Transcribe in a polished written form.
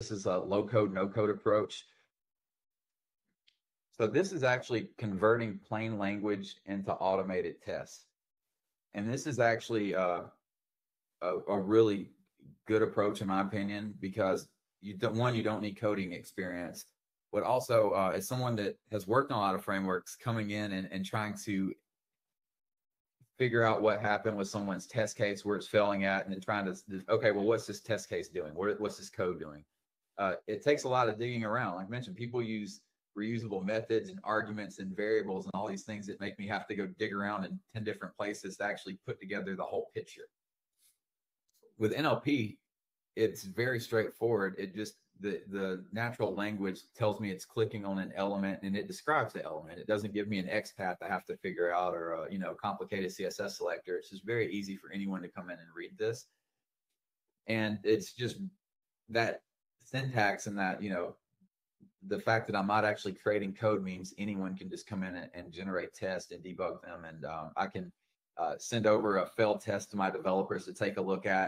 This is a low code, no code approach. So this is actually converting plain language into automated tests. And this is actually a really good approach in my opinion, because you don't need coding experience, but also as someone that has worked on a lot of frameworks, coming in and trying to figure out what happened with someone's test case, where it's failing at, and then trying to, okay, well, what's this test case doing? What's this code doing? It takes a lot of digging around. Like I mentioned, people use reusable methods and arguments and variables and all these things that make me have to go dig around in 10 different places to actually put together the whole picture. With NLP, it's very straightforward. It just, the natural language tells me it's clicking on an element and it describes the element. It doesn't give me an XPath I have to figure out, or a complicated CSS selector. It's just very easy for anyone to come in and read this. And it's just that syntax, and that the fact that I'm not actually creating code means anyone can just come in and generate tests and debug them. And I can send over a failed test to my developers to take a look at,